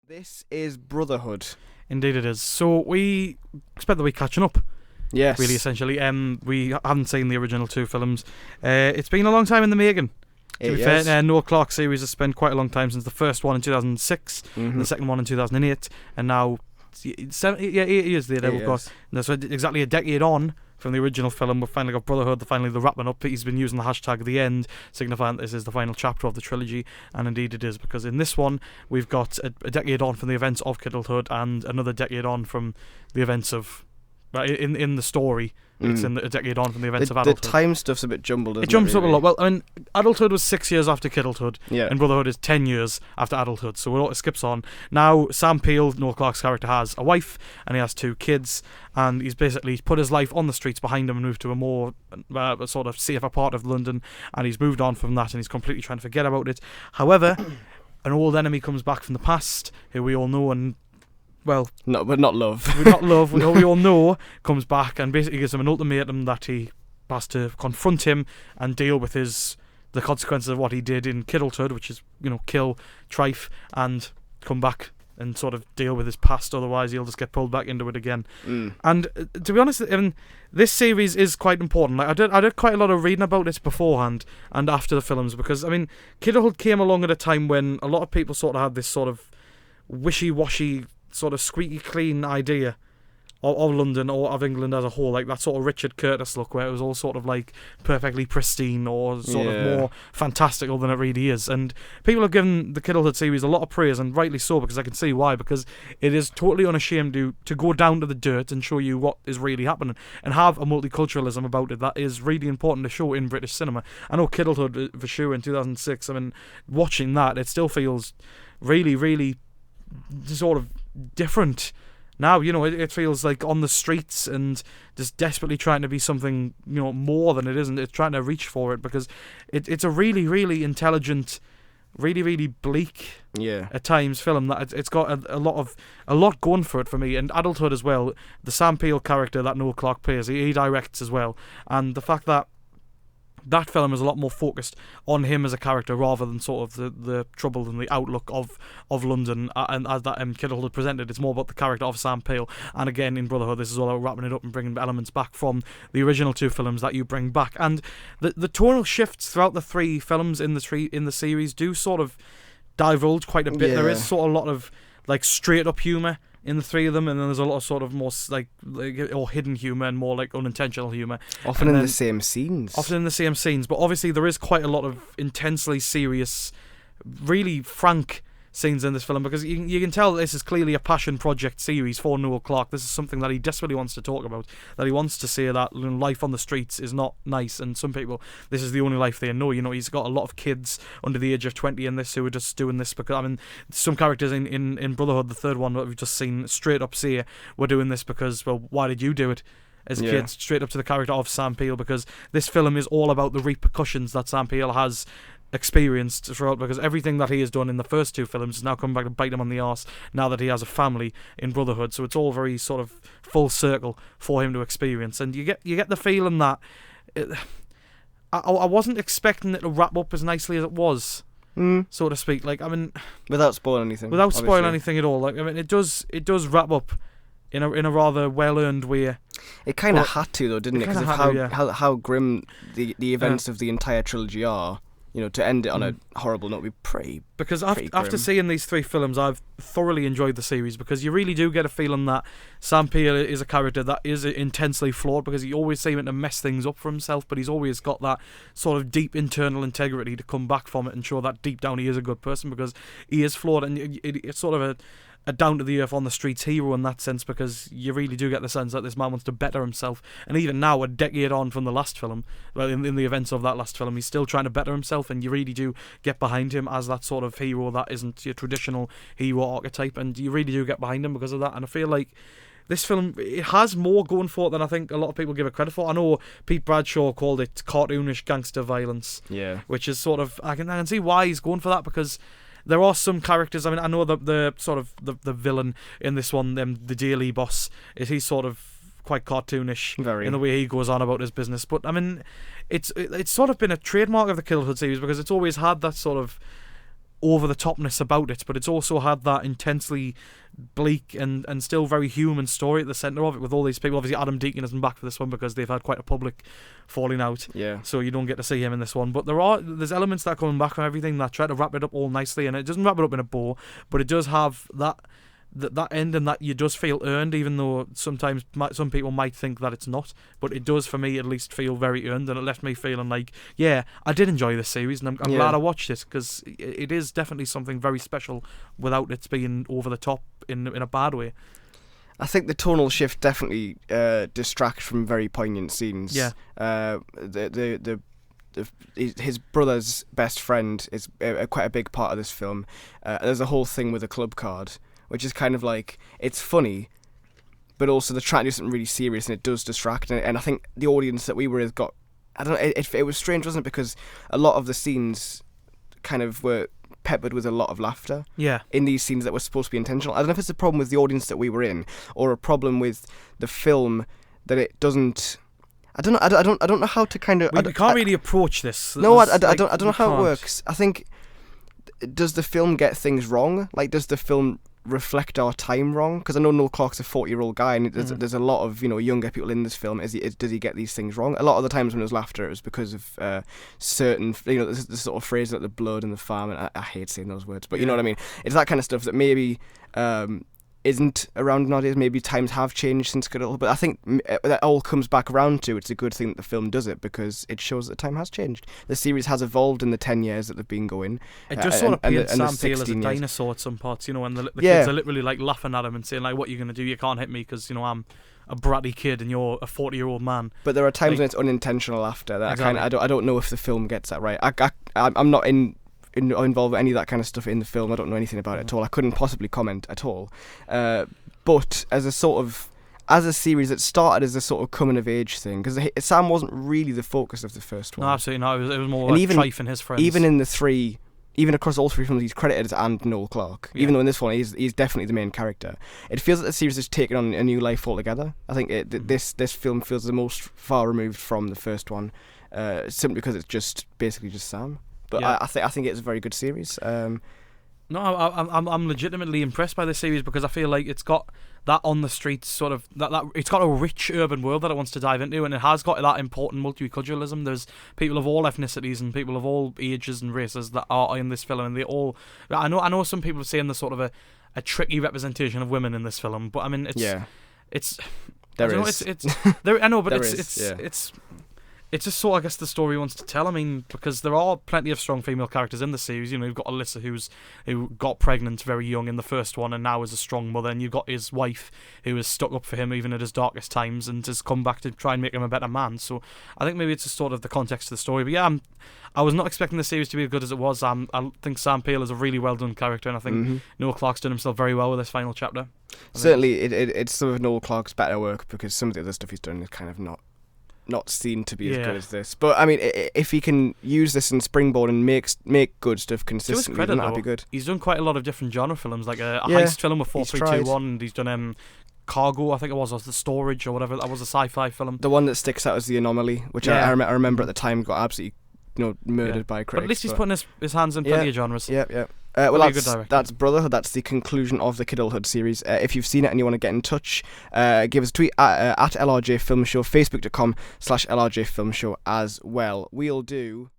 This is Brotherhood. Indeed it is. So we spent the week catching up, Yes. really, essentially. We haven't seen the original two films. It's been a long time in the making. To be fair, Noel Clarke series has spent quite a long time, since the first one in 2006, and the second one in 2008, and now 8 years later we've got, so exactly a decade on from the original film, we've finally got Brotherhood, finally the wrapping up. He's been using the hashtag the end, signifying that this is the final chapter of the trilogy, and indeed it is, because in this one we've got a decade on from the events of Kidulthood, and another decade on from the events of, in the story, it's in a decade on from the events of adulthood. The time stuff's a bit jumbled, isn't it? It jumps up a lot. Well, I mean, adulthood was 6 years after Kidulthood, Yeah. and Brotherhood is 10 years after adulthood, so it skips on. Now, Sam Peel, Noel Clarke's character, has a wife, and he has 2 kids, and he's basically put his life on the streets behind him and moved to a more sort of safer part of London, and he's moved on from that, and he's completely trying to forget about it. However, an old enemy comes back from the past, who we all know, and well, no, but not love. we all know, comes back and basically gives him an ultimatum that he has to confront him and deal with the consequences of what he did in Kidulthood, which is, kill Trife and come back and sort of deal with his past, otherwise he'll just get pulled back into it again. And to be honest, this series is quite important. Like, I did quite a lot of reading about it beforehand and after the films, because Kidulthood came along at a time when a lot of people sort of had this sort of wishy-washy, sort of squeaky clean idea of London or of England as a whole, like that sort of Richard Curtis look, where it was all sort of like perfectly pristine or sort of more fantastical than it really is. And people have given the Kidulthood series a lot of praise, and rightly so, because I can see why, because it is totally unashamed to go down to the dirt and show you what is really happening, and have a multiculturalism about it that is really important to show in British cinema. I know Kidulthood for sure in 2006, watching that, it still feels really, really sort of different now. It feels like on the streets and just desperately trying to be something more than it isn't. It's trying to reach for it, because it's a really, really intelligent, really, really bleak at times film that it's got a lot going for it for me. And adulthood as well, the Sam Peel character that Noel Clarke plays, he directs as well, and the fact that film is a lot more focused on him as a character rather than sort of the trouble and the outlook of London, and as that Kidulthood presented, it's more about the character of Sam Peel. And again, in Brotherhood, this is all about wrapping it up and bringing elements back from the original 2 films that you bring back. And the tonal shifts throughout the 3 films in the series do sort of divulge quite a bit. There is sort of a lot of like straight up humour in the 3 of them, and then there's a lot of sort of more like or hidden humour and more like unintentional humour. Often in the same scenes. But obviously there is quite a lot of intensely serious, really frank scenes in this film, because you can tell that this is clearly a passion project series for Noel Clarke. This is something that he desperately wants to talk about, that he wants to say that life on the streets is not nice, and some people, this is the only life they know. He's got a lot of kids under the age of 20 in this who are just doing this because, some characters in Brotherhood, the 3rd one that we've just seen, straight up say, we're doing this because, well, why did you do it? As kids, straight up to the character of Sam Peel, because this film is all about the repercussions that Sam Peel has experienced throughout, because everything that he has done in the first 2 films is now coming back to bite him on the arse now that he has a family in Brotherhood. So it's all very sort of full circle for him to experience, and you get the feeling that I wasn't expecting it to wrap up as nicely as it was, so to speak. Without spoiling anything. Without spoiling anything at all. It does wrap up in a rather well-earned way. It kind of had to, though, didn't it? Because of how grim the events of the entire trilogy are. To end it on a horrible note would be pretty. Because after seeing these 3 films, I've thoroughly enjoyed the series, because you really do get a feeling that Sam Peel is a character that is intensely flawed, because he always seems to mess things up for himself, but he's always got that sort of deep internal integrity to come back from it and show that deep down he is a good person, because he is flawed, and it's sort of a down-to-the-earth, on-the-streets hero in that sense, because you really do get the sense that this man wants to better himself. And even now, a decade on from the last film, well, in the events of that last film, he's still trying to better himself, and you really do get behind him as that sort of hero that isn't your traditional hero archetype, and you really do get behind him because of that. And I feel like this film, it has more going for it than I think a lot of people give it credit for. I know Pete Bradshaw called it cartoonish gangster violence, which is sort of, I can see why he's going for that, because there are some characters. I know the sort of the villain in this one, the daily boss, he's sort of quite cartoonish in the way he goes on about his business. But it's sort of been a trademark of the Kidulthood series, because it's always had that sort of over-the-topness about it, but it's also had that intensely bleak and still very human story at the centre of it, with all these people. Obviously Adam Deacon isn't back for this one because they've had quite a public falling out, so you don't get to see him in this one, but there's elements that are coming back from everything that try to wrap it up all nicely, and it doesn't wrap it up in a bow, but it does have that ending that you just feel earned, even though sometimes some people might think that it's not, but it does for me at least feel very earned, and it left me feeling like, yeah, I did enjoy this series, and I'm glad I watched this, because it is definitely something very special without it being over the top in a bad way. I think the tonal shift definitely distracts from very poignant scenes. His brother's best friend is quite a big part of this film. There's a whole thing with a club card, which is kind of like, it's funny, but also they're trying to do something really serious, and it does distract. And I think the audience that we were with got, I don't know, it was strange, wasn't it? Because a lot of the scenes kind of were peppered with a lot of laughter. In these scenes that were supposed to be intentional. I don't know if it's a problem with the audience that we were in, or a problem with the film that it doesn't. I don't know. I don't know how to kind of. We can't really approach this. No, I don't know how it works. I think, does the film get things wrong? Like, does the film reflect our time wrong? Because I know Noel Clarke's a 40-year-old guy, and there's a lot of younger people in this film. Does he get these things wrong? A lot of the times when there's laughter, it was because of certain the sort of phrase like the blood and the farm, and I hate saying those words, but you know what I mean. It's that kind of stuff that maybe isn't around nowadays. Maybe times have changed since Goodall, but I think that all comes back around to, it's a good thing that the film does it, because it shows that time has changed. The series has evolved in the 10 years that they've been going. It just sort of paints Sam Peel as a dinosaur at some parts, and the kids are literally like laughing at him and saying like, what are you going to do? You can't hit me because I'm a bratty kid and you're a 40-year-old man. But there are times when it's unintentional laughter that I don't know if the film gets that right. I'm not involved with any of that kind of stuff in the film. I don't know anything about it at all. I couldn't possibly comment at all. But as a series that started as a sort of coming of age thing, because Sam wasn't really the focus of the first one. No, absolutely not. It was more like Trife and his friends. Even across all three films, he's credited as Noel Clarke. Even though in this one he's definitely the main character. It feels like the series has taken on a new life altogether. I think this film feels the most far removed from the first one, simply because it's just basically just Sam. But I think it's a very good series. No, I'm legitimately impressed by this series, because I feel like it's got that on the streets sort of that it's got a rich urban world that it wants to dive into, and it has got that important multiculturalism. There's people of all ethnicities and people of all ages and races that are in this film, and they all. I know some people are saying there's sort of a tricky representation of women in this film, but I mean it's it's just sort of, I guess, the story wants to tell. I mean, because there are plenty of strong female characters in the series. You've got Alyssa, who got pregnant very young in the first one and now is a strong mother, and you've got his wife, who has stuck up for him even at his darkest times and has come back to try and make him a better man. So I think maybe it's just sort of the context of the story. But yeah, I was not expecting the series to be as good as it was. I think Sam Peel is a really well done character, and I think Noel Clarke's done himself very well with this final chapter. Certainly, it's some of Noel Clarke's better work, because some of the other stuff he's done is kind of not seen to be as good as this. But I mean, if he can use this and springboard and make good stuff consistently, then that'd be good. He's done quite a lot of different genre films, like a heist film with 4321, and he's done Cargo, I think it was, or The Storage, or whatever. That was a sci-fi film. The one that sticks out is The Anomaly, which I remember at the time got absolutely murdered by critics. But at least he's putting his hands in plenty of genres. Well, that's Brotherhood. That's the conclusion of the Kidulthood series. If you've seen it and you want to get in touch, give us a tweet at LRJ Film Show, facebook.com/LRJ Film Show as well. We'll do